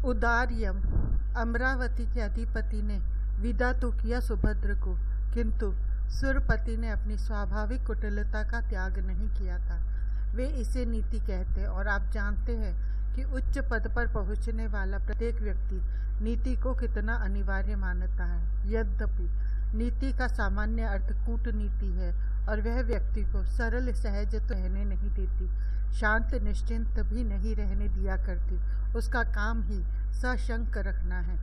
उदार यम। अमरावती के अधिपति ने विदा तो किया सुभद्र को, किंतु सुरपति ने अपनी स्वाभाविक कुटिलता का त्याग नहीं किया था। वे इसे नीति कहते हैं, और आप जानते हैं कि उच्च पद पर पहुंचने वाला प्रत्येक व्यक्ति नीति को कितना अनिवार्य मानता है। यद्यपि नीति का सामान्य अर्थ कूटनीति है, और वह व्यक्ति को सरल सहज तो रहने नहीं देती, शांत निश्चिंत भी नहीं रहने दिया करती। उसका काम ही सशंक रखना है।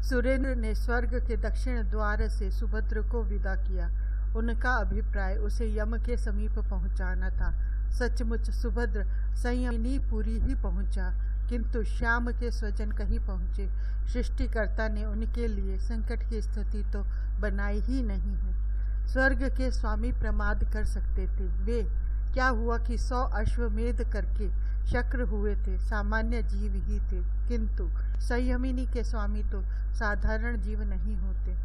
सुरेंद्र ने स्वर्ग के दक्षिण द्वार से सुभद्र को विदा किया। उनका अभिप्राय उसे यम के समीप पहुंचाना था। सचमुच सुभद्र संयमिनी पूरी ही पहुंचा, किंतु श्याम के स्वजन कहीं पहुंचे। सृष्टिकर्ता ने उनके लिए संकट की स्थिति तो बनाई ही नहीं है। स्वर्ग के स्वामी प्रमाद कर सकते थे। वे क्या हुआ कि 100 अश्वमेध करके शक्र हुए थे, सामान्य जीव ही थे, किंतु संयमिनी के स्वामी तो साधारण जीव नहीं होते।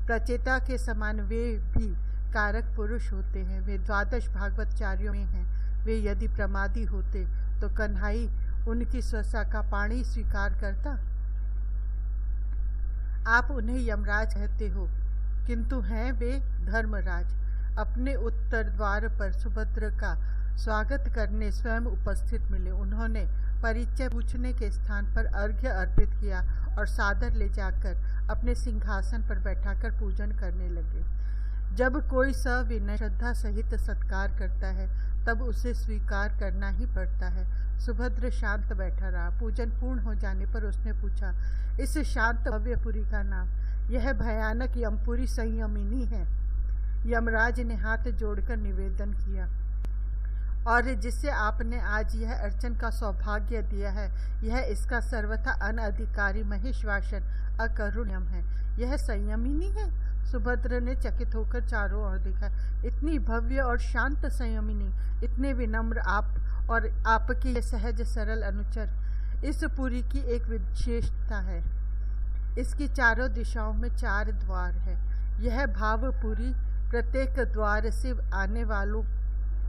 प्रचेता के समान वे भी कारक पुरुष होते हैं। वे 12 भागवतचार्यों में हैं। वे यदि प्रमादी होते तो कन्हई उनकी स्वसा का पाणी स्वीकार करता। आप उन्हें यमराज कहते हो, किंतु हैं वे धर्मराज। अपने उत्तर द्वार पर सुभद्र का स्वागत करने स्वयं उपस्थित मिले। उन्होंने परिचय पूछने के स्थान पर अर्घ्य अर्पित किया और सादर ले जाकर अपने सिंहासन पर बैठाकर पूजन करने लगे। जब कोई सविनय श्रद्धा सहित सत्कार करता है तब उसे स्वीकार करना ही पड़ता है। सुभद्र शांत बैठा रहा। पूजन पूर्ण हो जाने पर उसने पूछा, इस शांत भव्यपुरी का नाम? यह भयानक यमपुरी संयमिनी है। यमराज ने हाथ जोड़कर निवेदन किया, और जिसे आपने आज यह अर्चन का सौभाग्य दिया है, यह इसका सर्वथा अनधिकारी महेश्वासन अकरुण्यम है। यह संयमिनी है? सुभद्र ने चकित होकर चारों ओर देखा। इतनी भव्य और शांत संयमिनी, इतने विनम्र आप और आपके सहज सरल अनुचर, इस पुरी की एक विशेषता है। इसकी चारों दिशाओं में 4 द्वार है। यह भावपुरी प्रत्येक द्वार से आने वालों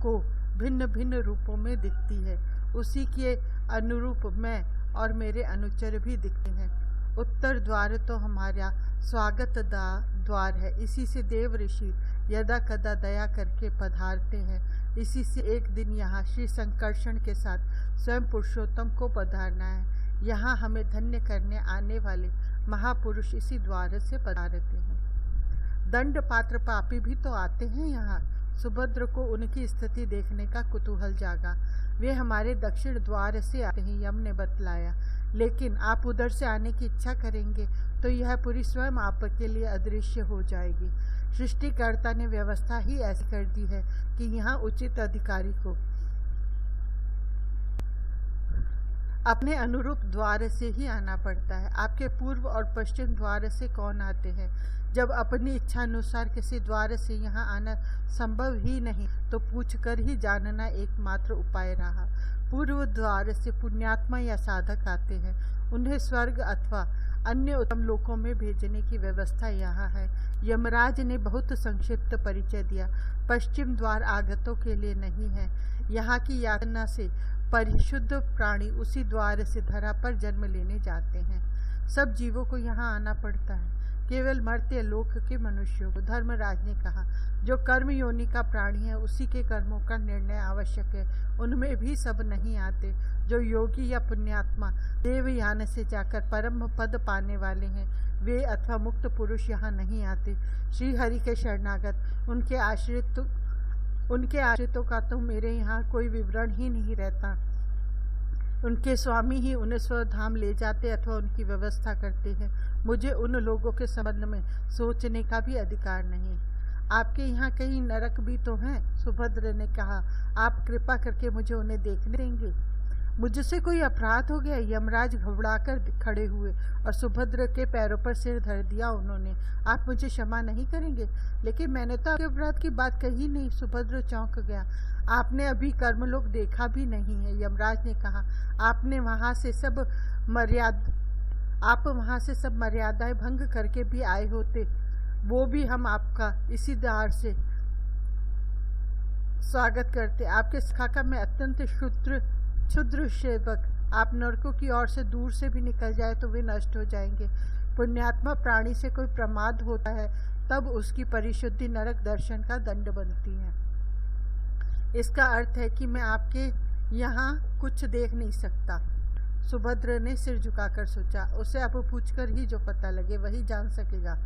को भिन्न भिन्न रूपों में दिखती है। उसी के अनुरूप मैं और मेरे अनुचर भी दिखते हैं। उत्तर द्वार तो हमारा स्वागत द्वार है। इसी से देव ऋषि यदा कदा दया करके पधारते हैं। इसी से एक दिन यहाँ श्री संकर्षण के साथ स्वयं पुरुषोत्तम को पधारना है। यहाँ हमें धन्य करने आने वाले महापुरुष इसी द्वार से पधारते हैं। दंड पात्र पापी भी तो आते हैं यहाँ। सुभद्र को उनकी स्थिति देखने का कुतूहल जागा। वे हमारे दक्षिण द्वार से आते हैं, यम ने बतलाया, लेकिन आप उधर से आने की इच्छा करेंगे तो यह पूरी स्वयं आपके लिए अदृश्य हो जाएगी। सृष्टिकर्ता ने व्यवस्था ही ऐसी कर दी है कि यहाँ उचित अधिकारी को अपने अनुरूप द्वार से ही आना पड़ता है। आपके पूर्व और पश्चिम द्वार से कौन आते हैं? जब अपनी इच्छा अनुसार किसी द्वार से यहाँ आना संभव ही नहीं तो पूछकर ही जानना एकमात्र उपाय रहा। पूर्व द्वार से पुण्यात्मा या साधक आते हैं। उन्हें स्वर्ग अथवा अन्य उत्तम लोकों में भेजने की व्यवस्था यहाँ है। यमराज ने बहुत संक्षिप्त परिचय दिया। पश्चिम द्वार आगतों के लिए नहीं है। यहाँ की यातना से परिशुद्ध प्राणी उसी द्वार से धरा पर जन्म लेने जाते हैं। सब जीवों को यहाँ आना पड़ता है, केवल मर्त्य लोक के मनुष्यों को। धर्मराज ने कहा, जो कर्म योनि का प्राणी है उसी के कर्मों का निर्णय आवश्यक है। उनमें भी सब नहीं आते। जो योगी या पुण्यात्मा देवयान से जाकर परम पद पाने वाले हैं, वे अथवा मुक्त पुरुष यहाँ नहीं आते। श्री हरि के शरणागत उनके आश्रितों का तो मेरे यहाँ कोई विवरण ही नहीं रहता। उनके स्वामी ही उन्हें स्वधाम ले जाते अथवा उनकी व्यवस्था करते हैं। मुझे उन लोगों के संबंध में सोचने का भी अधिकार नहीं। आपके यहाँ कहीं नरक भी तो हैं? सुभद्र ने कहा, आप कृपा करके मुझे उन्हें देखने देंगे? मुझसे कोई अपराध हो गया? यमराज घबराकर खड़े हुए और सुभद्र के पैरों पर सिर धर दिया उन्होंने। आप मुझे क्षमा नहीं करेंगे? लेकिन मैंने तो आपके अपराध की बात कही नहीं। सुभद्र चौंक गया। आपने अभी कर्मलोक देखा भी नहीं है। यमराज ने कहा, आप वहाँ से सब मर्यादाएं भंग करके भी आए होते, वो भी हम आपका इसी द्वार से स्वागत करते। आपके सखा का मैं अत्यंत क्षुद्र सेवक आप नरकों की ओर से दूर से भी निकल जाए तो वे नष्ट हो जाएंगे। पुण्यात्मा प्राणी से कोई प्रमाद होता है तब उसकी परिशुद्धि नरक दर्शन का दंड बनती है। इसका अर्थ है कि मैं आपके यहाँ कुछ देख नहीं सकता। सुभद्र ने सिर झुकाकर सोचा, उसे अब पूछकर ही जो पता लगे वही जान सकेगा।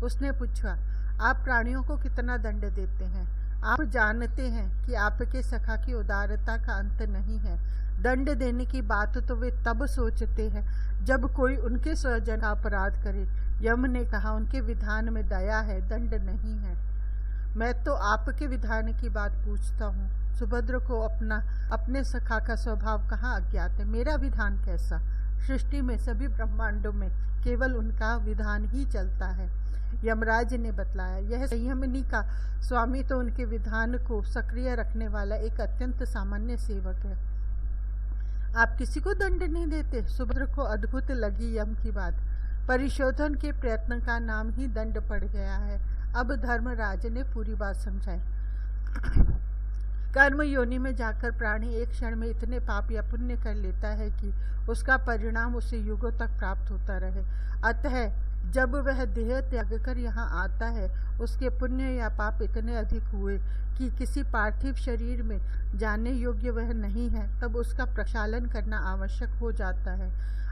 उसने पूछा, आप प्राणियों को कितना दंड देते हैं? आप जानते हैं कि आपके सखा की उदारता का अंत नहीं है। दंड देने की बात तो वे तब सोचते हैं जब कोई उनके स्वजन का अपराध करे। यम ने कहा, उनके विधान में दया है, दंड नहीं है। मैं तो आपके विधान की बात पूछता हूँ। सुभद्र को अपने सखा का स्वभाव कहाँ अज्ञात है। मेरा विधान कैसा? सृष्टि में सभी ब्रह्मांडों में केवल उनका विधान ही चलता है। यमराज ने बतलाया, यह संयमनी का स्वामी तो उनके विधान को सक्रिय रखने वाला एक अत्यंत सामान्य सेवक है। आप किसी को दंड नहीं देते? सुभद्र को अद्भुत लगी यम की बात। परिशोधन के प्रयत्न का नाम ही दंड पड़ गया है। अब धर्मराज ने पूरी बात समझाई। कर्म योनि में जाकर प्राणी एक क्षण में इतने पाप या पुण्य कर लेता है कि उसका परिणाम उसे युगों तक प्राप्त होता रहे। अतः जब वह देह त्याग कर यहाँ आता है, उसके पुण्य या पाप इतने अधिक हुए कि किसी पार्थिव शरीर में जाने योग्य वह नहीं है, तब उसका प्रक्षालन करना आवश्यक हो जाता है।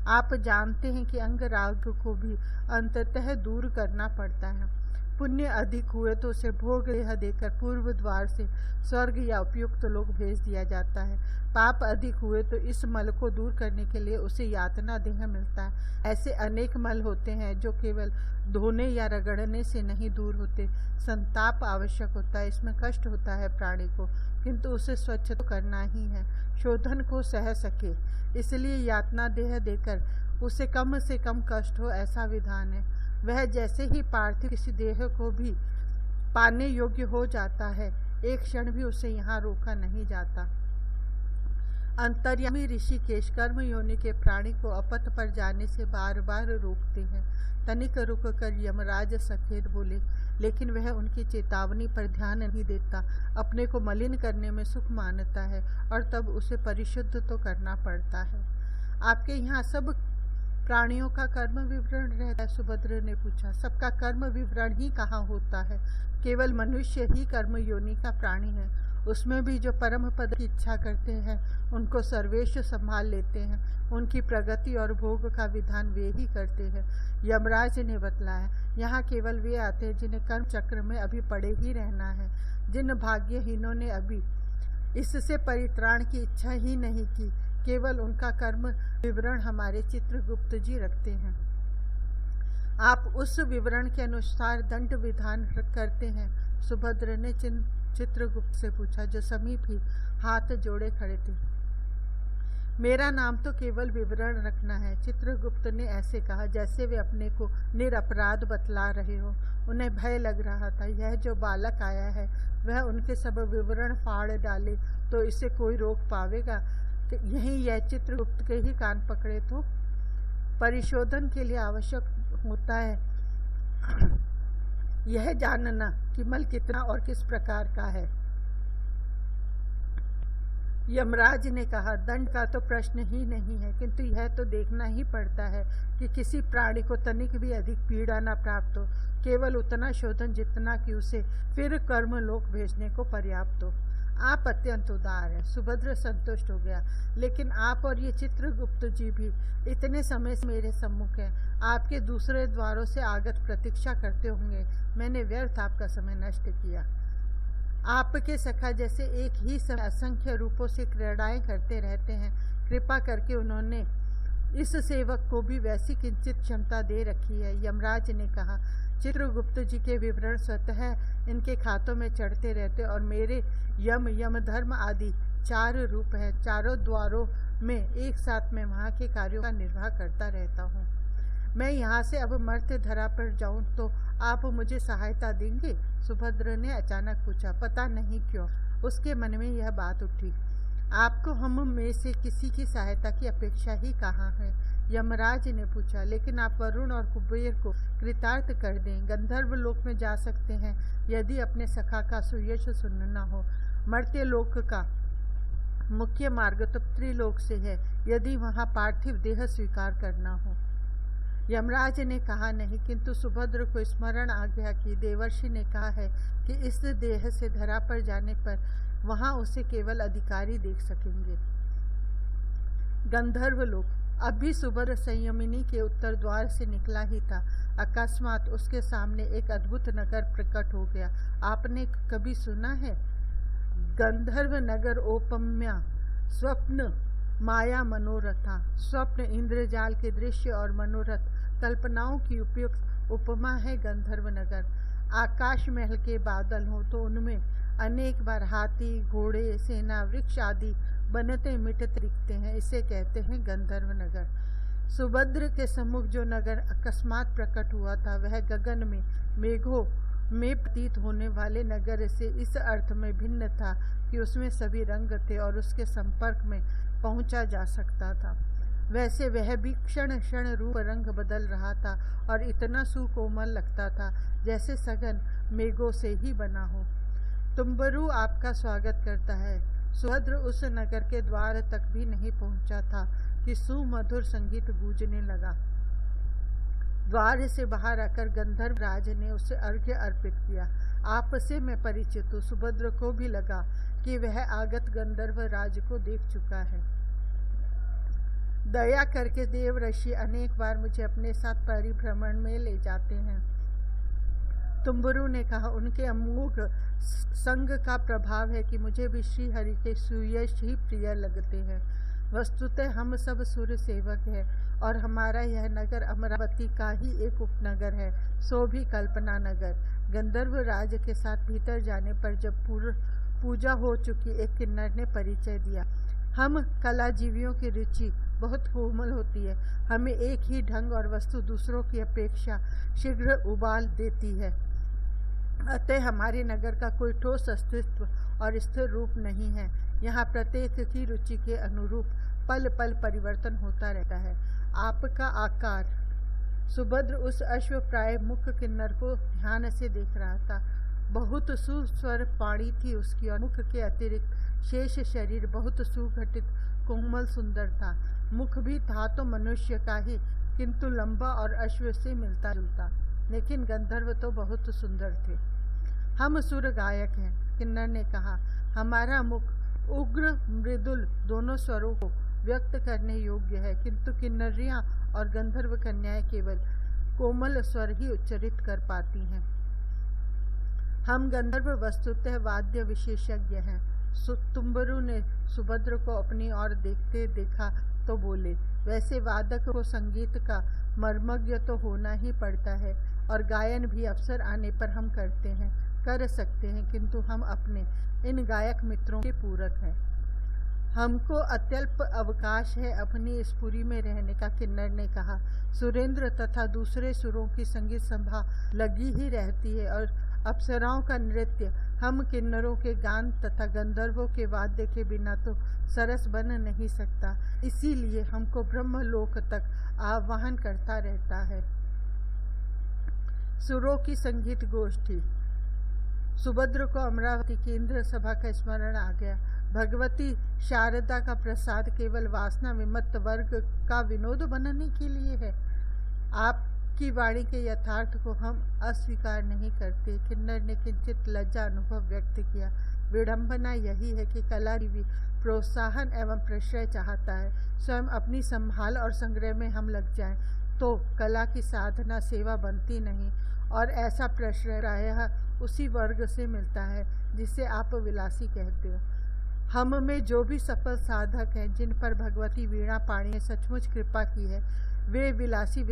आप जानते हैं कि अंग राग को भी अंततः दूर करना पड़ता है। पुण्य अधिक हुए तो उसे भोग देह देकर पूर्व द्वार से स्वर्ग या उपयुक्त लोग भेज दिया जाता है। पाप अधिक हुए तो इस मल को दूर करने के लिए उसे यातना देह मिलता है। ऐसे अनेक मल होते हैं जो केवल धोने या रगड़ने से नहीं दूर होते। संताप आवश्यक होता है, इसमें कष्ट होता है प्राणी को, किंतु उसे स्वच्छ तो करना ही है, शोधन को सह सके। इसलिए यातना देह देकर उसे कम से कम कष्ट हो, ऐसा विधान है। वह जैसे ही पार्थिव किसी देह को भी पाने योग्य हो जाता है, एक क्षण भी उसे यहाँ रोका नहीं जाता। अंतर्यामी ऋषिकेश कर्म योनि के प्राणी को अपथ पर जाने से बार बार रोकते हैं। तनिक रुक कर यमराज सखेत बोले, लेकिन वह उनकी चेतावनी पर ध्यान नहीं देता, अपने को मलिन करने में सुख मानता है और तब उसे परिशुद्ध तो करना पड़ता है। आपके यहाँ सब प्राणियों का कर्म विवरण रहता है? सुभद्र ने पूछा। सबका कर्म विवरण ही कहाँ होता है? केवल मनुष्य ही कर्म योनि का प्राणी है। उसमें भी जो परम पद की इच्छा करते हैं उनको सर्वेश संभाल लेते हैं। उनकी प्रगति और भोग का विधान वे ही करते हैं। यमराज ने बतलाया, यहाँ केवल वे आते हैं जिन्हें कर्म चक्र में अभी पड़े ही रहना है। जिन भाग्यहीनों ने अभी इससे परित्राण की इच्छा ही नहीं की, केवल उनका कर्म विवरण हमारे चित्रगुप्त जी रखते हैं। आप उस विवरण के अनुसार दंड विधान करते हैं? सुभद्र ने चित्रगुप्त से पूछा, जो समीप ही हाथ जोड़े खड़े थे। मेरा नाम तो केवल विवरण रखना है, चित्रगुप्त ने ऐसे कहा जैसे वे अपने को निरपराध बतला रहे हो। उन्हें भय लग रहा था, यह जो बालक आया है वह उनके सब विवरण फाड़ डाले तो इसे कोई रोक पावेगा? यही यह चित्रगुप्त के ही कान पकड़े तो परिशोधन के लिए आवश्यक होता है यह जानना कि मल कितना और किस प्रकार का है। यमराज ने कहा, दंड का तो प्रश्न ही नहीं है, किंतु यह तो देखना ही पड़ता है कि किसी प्राणी को तनिक भी अधिक पीड़ा न प्राप्त हो, केवल उतना शोधन जितना कि उसे फिर कर्म लोक भेजने को पर्याप्त हो। आप अत्यंत उदार हैं। सुभद्र संतुष्ट हो गया, लेकिन आप और ये चित्रगुप्त जी भी इतने समय से मेरे सम्मुख हैं। आपके दूसरे द्वारों से आगत प्रतीक्षा करते होंगे। मैंने व्यर्थ आपका समय नष्ट किया। आपके सखा जैसे एक ही समय असंख्य रूपों से क्रीड़ाएं करते रहते हैं। कृपा करके उन्होंने इस सेवक को भी वैसी किंचित क्षमता दे रखी है। यमराज ने कहा, चित्रगुप्त जी के विवरण स्वतः इनके खातों में चढ़ते रहते और मेरे यम धर्म आदि 4 रूप हैं। चारों द्वारों में एक साथ में वहाँ के कार्यों का निर्वाह करता रहता हूँ। मैं यहाँ से अब मर्त्य धरा पर जाऊँ तो आप मुझे सहायता देंगे? सुभद्र ने अचानक पूछा। पता नहीं क्यों उसके मन में यह बात उठी। आपको हम में से किसी की सहायता की अपेक्षा ही कहाँ है? यमराज ने पूछा। लेकिन आप वरुण और कुबेर को कृतार्थ कर दें, गंधर्व लोक में जा सकते हैं यदि अपने सखा का सुयश सुनना हो। मर्त्य लोक का मुख्य मार्ग तो त्रिलोक से है, यदि वहाँ पार्थिव देह स्वीकार करना हो। यमराज ने कहा नहीं, किंतु सुभद्र को स्मरण आ गया कि देवर्षि ने कहा है कि इस देह से धरा पर जाने पर वहाँ उसे केवल अधिकारी देख सकेंगे। गंधर्व लोक। अभी सुभद्र संयमिनी के उत्तर द्वार से निकला ही था, अकस्मात उसके सामने एक अद्भुत नगर प्रकट हो गया। आपने कभी सुना है? गंधर्व नगर ओपम्या स्वप्न माया मनोरथा। स्वप्न इंद्रजाल के दृश्य और मनोरथ कल्पनाओं की उपयुक्त उपमा है गंधर्व नगर। आकाश महल के बादल हों तो उनमें अनेक बार हाथी, घोड़े, सेना, वृक्ष आदि बनते मिटते दिखते हैं, इसे कहते हैं गंधर्व नगर। सुभद्र के सम्मुख जो नगर अकस्मात प्रकट हुआ था वह गगन में मेघों में प्रतीत होने वाले नगर से इस अर्थ में भिन्न था कि उसमें सभी रंग थे और उसके संपर्क में पहुंचा जा सकता था। वैसे वह भी क्षण क्षण रूप रंग बदल रहा था और इतना सुकोमल लगता था जैसे सघन मेघों से ही बना हो। तुम्बरु आपका स्वागत करता है। सुभद्र उस नगर के द्वार तक भी नहीं पहुंचा था कि सुमधुर संगीत गूंजने लगा। द्वार से बाहर आकर गंधर्व राज ने उसे अर्घ्य अर्पित किया। आपसे मैं परिचित हूँ। सुभद्र को भी लगा कि वह आगत गंधर्व राज को देख चुका है। दया करके देव ऋषि अनेक बार मुझे अपने साथ परिभ्रमण में ले जाते हैं। तुम्बरु ने कहा, उनके अमोघ संग का प्रभाव है कि मुझे भी श्री हरि के सुयश ही प्रिय लगते हैं। वस्तुतः हम सब सूर्य सेवक हैं और हमारा यह नगर अमरावती का ही एक उपनगर है, सो भी कल्पना नगर। गंधर्व राज के साथ भीतर जाने पर जब पूजा हो चुकी एक किन्नर ने परिचय दिया। हम कलाजीवियों की रुचि बहुत कोमल होती है। हमें एक ही ढंग और वस्तु दूसरों की अपेक्षा शीघ्र उबाल देती है। अतः हमारे नगर का कोई ठोस अस्तित्व और स्थिर रूप नहीं है। यहाँ प्रत्येक की रुचि के अनुरूप पल पल परिवर्तन होता रहता है। आपका आकार। सुभद्र उस अश्वप्राय मुख किन्नर को ध्यान से देख रहा था। बहुत सुस्वर पाणी थी उसकी और मुख के अतिरिक्त शेष शरीर बहुत सुगठित कोमल सुंदर था। मुख भी था तो मनुष्य का ही, किंतु लंबा और अश्व से मिलता जुलता, लेकिन गंधर्व तो बहुत सुंदर थे। हम सुर गायक हैं, किन्नर ने कहा। हमारा मुख उग्र मृदुल दोनों स्वरों को व्यक्त करने योग्य है, किंतु किन्नरियां और गंधर्व कन्याएं केवल कोमल स्वर ही उच्चरित कर पाती हैं। हम गंधर्व वस्तुतः वाद्य विशेषज्ञ हैं। तुम्बरु ने सुभद्र को अपनी ओर देखते देखा तो बोले, वैसे वादक को संगीत का मर्मज्ञ तो होना ही पड़ता है और गायन भी अवसर आने पर हम कर सकते हैं, किंतु हम अपने इन गायक मित्रों के पूरक हैं। हमको अत्यल्प अवकाश है अपनी इस पुरी में रहने का, किन्नर ने कहा। सुरेंद्र तथा दूसरे सुरों की संगीत सभा लगी ही रहती है और अप्सराओं का नृत्य हम किन्नरों के गान तथा गंधर्वों के वाद्य के बिना तो सरस बन नहीं सकता। इसीलिए हमको ब्रह्मलोक तक आह्वान करता रहता है। सुरों की संगीत गोष्ठी। सुभद्र को अमरावती की इंद्र सभा का स्मरण आ गया। भगवती शारदा का प्रसाद केवल वासना विमत्त वर्ग का विनोद बनने के लिए है। आपकी वाणी के यथार्थ को हम अस्वीकार नहीं करते। किन्नर ने किंचित लज्जा अनुभव व्यक्त किया। विडंबना यही है कि कलाजीवी प्रोत्साहन एवं प्रश्रय चाहता है। स्वयं अपनी संभाल और संग्रह में हम लग जाएं तो कला की साधना सेवा बनती नहीं, और ऐसा प्रश्रय प्रायः उसी वर्ग से मिलता है जिसे आप विलासी कहते हो। हम में जो भी सफल साधक हैं, जिन पर भगवती वीणा पाणी ने सचमुच कृपा की है, वे विलासी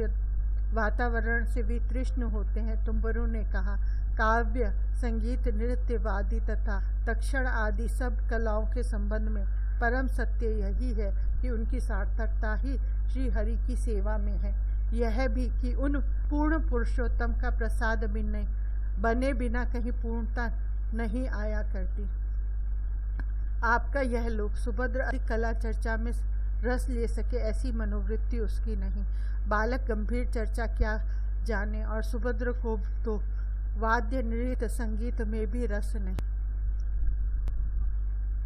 वातावरण से वितृष्ण होते हैं। तुम्बरु ने कहा, काव्य, संगीत, नृत्य, वादी तथा तक्षण आदि सब कलाओं के संबंध में परम सत्य यही है कि उनकी सार्थकता ही श्री हरि की सेवा में है। यह भी कि उन पूर्ण पुरुषोत्तम का प्रसाद बने बिना कहीं पूर्णता नहीं आया करती। आपका यह लोक। सुभद्र अधिक कला चर्चा में रस ले सके ऐसी मनोवृत्ति उसकी नहीं। बालक गंभीर चर्चा क्या जाने, और सुभद्र को तो वाद्य, नृत्य, संगीत में भी रस नहीं।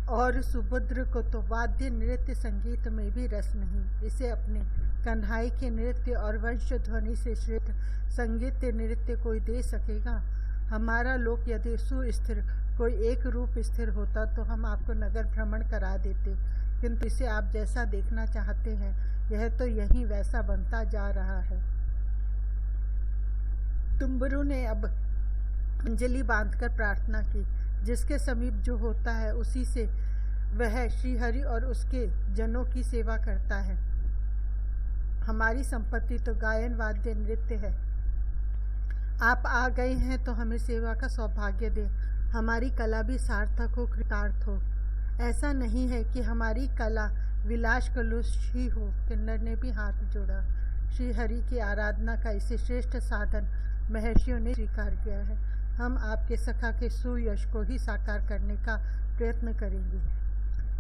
और सुभद्र को तो वाद्य नृत्य संगीत में भी रस नहीं। इसे अपने कन्हाई के नृत्य और वंश ध्वनि से श्रेष्ठ संगीत नृत्य कोई दे सकेगा? हमारा लोक यदि सुस्थिर कोई एक रूप स्थिर होता तो हम आपको नगर भ्रमण करा देते, किंतु इसे आप जैसा देखना चाहते हैं यह तो यही वैसा बनता जा रहा है। तुम्बरू ने अब अंजलि बांधकर प्रार्थना की, जिसके समीप जो होता है उसी से वह श्रीहरि और उसके जनों की सेवा करता है। हमारी संपत्ति तो गायन वाद्य नृत्य है। आप आ गए हैं तो हमें सेवा का सौभाग्य दे, हमारी कला भी सार्थक हो, कृतार्थ हो। ऐसा नहीं है कि हमारी कला विलास कलुष ही हो। किन्नर ने भी हाथ जोड़ा। श्री हरि की आराधना का इसे श्रेष्ठ साधन महर्षियों ने स्वीकार किया है। हम आपके सखा के सुयश को ही साकार करने का प्रयत्न करेंगे।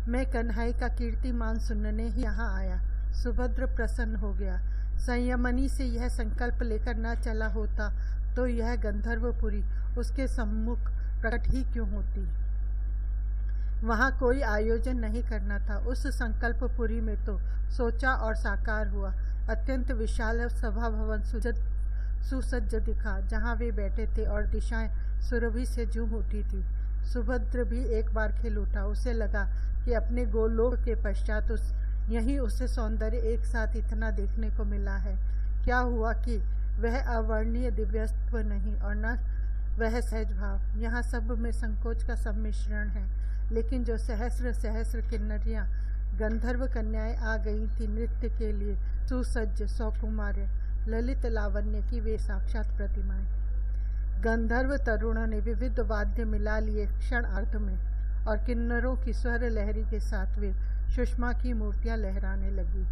मैं कन्हाई का कीर्तिमान सुनने ही यहाँ आया। सुभद्र प्रसन्न हो गया। संयमनी से यह संकल्प लेकर न चला होता तो यह गंधर्वपुरी उसके सम्मुख प्रकट ही क्यों होती। वहाँ कोई आयोजन नहीं करना था। उस संकल्पपुरी में तो सोचा और साकार हुआ। अत्यंत विशाल सभा भवन सुसज्ज दिखा, जहाँ वे बैठे थे, और दिशाएं सुरभि से झूम उठी थी। सुभद्र भी एक बार खिल उठा। उसे लगा कि अपने गोलोक के पश्चात यहीं उसे सौंदर्य एक साथ इतना देखने को मिला है। क्या हुआ कि वह अवर्णीय दिव्यत्व नहीं और न वह सहज भाव। यहाँ सब में संकोच का सम्मिश्रण है। लेकिन जो सहस्र सहस्र किन्नरियाँ गंधर्व कन्याएं आ गई थी नृत्य के लिए, सुसज्ज सौकुमार्य ललित लावण्य की वे साक्षात प्रतिमाएं। गंधर्व तरुणों ने विविध वाद्य मिला लिए क्षण अर्ध में, और किन्नरों की स्वर लहरी के साथ वे सुषमा की मूर्तियां लहराने लगी।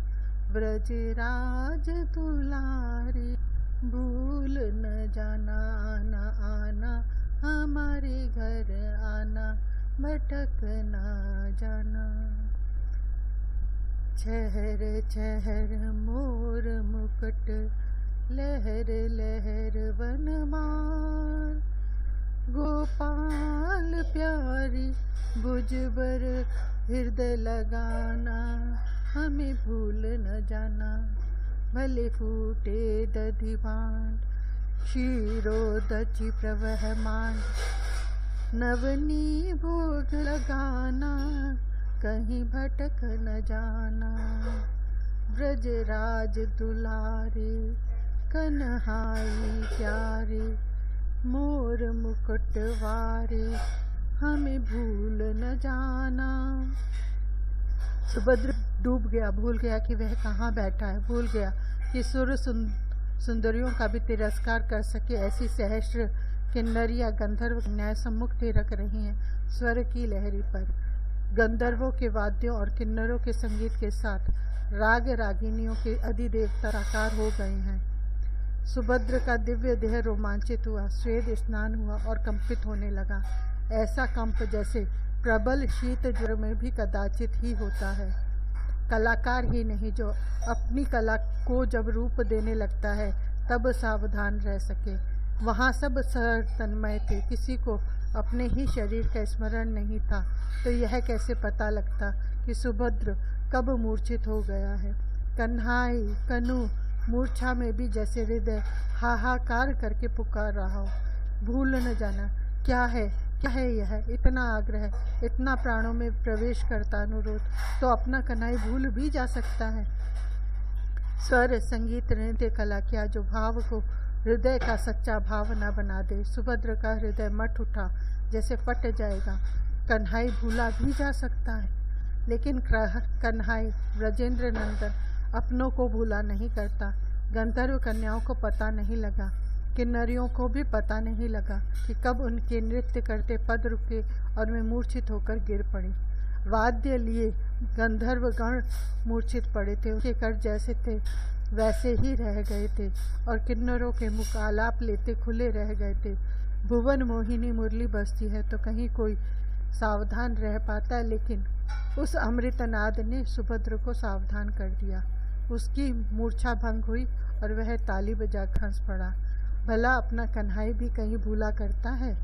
ब्रजराज दुलारी भूल न जाना, आना आना हमारे घर आना, भटक न जाना। छहर छहर मोर मुकुट, लहर लहर वनमाल, गोपाल प्यारी भुजबर हृदय लगाना, हमें भूल न जाना। भले फूटे दधिबान, क्षीरोदधि प्रवहमान, नवनी भोग लगाना, कहीं भटक न जाना। ब्रजराज दुलारे कन्हाई प्यारे, मोर मुकुट वारे, हमें भूल न जाना। सुभद्र डूब गया, भूल गया कि वह कहाँ बैठा है, भूल गया कि सुंदरियों का भी तिरस्कार कर सके ऐसी सहस्र किन्नरियाँ गंधर्व कन्याएं सम्मुख रख रही हैं स्वर की लहरी पर। गंधर्वों के वाद्यों और किन्नरों के संगीत के साथ राग रागिनियों के अधिदेवता साकार हो गए हैं। सुभद्र का दिव्य देह रोमांचित हुआ, स्वेद स्नान हुआ और कंपित होने लगा। ऐसा कंप जैसे प्रबल शीत ज्वर में भी कदाचित ही होता है। कलाकार ही नहीं, जो अपनी कला को जब रूप देने लगता है तब सावधान रह सके। वहाँ सब तन्मय थे, किसी को अपने ही शरीर का स्मरण नहीं था, तो यह कैसे पता लगता कि सुभद्र कब मूर्छित हो गया है। कन्हाई कनु मूर्छा में भी जैसे हृदय हाहाकार करके पुकार रहा हो। भूल न जाना, क्या है यह इतना आग्रह, इतना प्राणों में प्रवेश करता अनुरोध, तो अपना कन्हाई भूल भी जा सकता है। स्वर संगीत नृत्य कला क्या जो भाव को हृदय का सच्चा भाव न बना दे। सुभद्र का हृदय मट उठा, जैसे फट जाएगा। कन्हाई भूला भी जा सकता है, लेकिन कन्हाई ब्रजेंद्र नंदन अपनों को भूला नहीं करता। गंधर्व कन्याओं को पता नहीं लगा, किन्नरियों को भी पता नहीं लगा कि कब उनके नृत्य करते पद रुके और वे मूर्छित होकर गिर पड़े। वाद्य लिए गंधर्व गण मूर्छित पड़े थे, उनके कर जैसे थे वैसे ही रह गए थे, और किन्नरों के मुख आलाप लेते खुले रह गए थे। भुवन मोहिनी मुरली बजती है तो कहीं कोई सावधान रह पाता है, लेकिन उस अमृतनाद ने सुभद्र को सावधान कर दिया। उसकी मूर्छा भंग हुई और वह ताली बजा हंस पड़ा। भला अपना कन्हाई भी कहीं भूला करता है।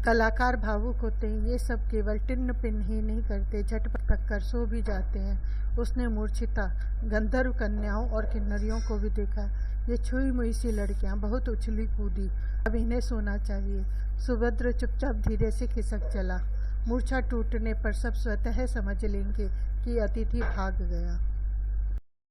कलाकार भावुक होते हैं। ये सब केवल टिन्न पिन ही नहीं करते, झटपट थक कर सो भी जाते हैं। उसने मूर्छिता गंधर्व कन्याओं और किन्नरियों को भी देखा। ये छुई मुई सी लड़कियां बहुत उछली कूदी, अब इन्हें सोना चाहिए। सुभद्र चुपचाप धीरे से खिसक चला। मूर्छा टूटने पर सब स्वतः समझ लेंगे कि अतिथि भाग गया।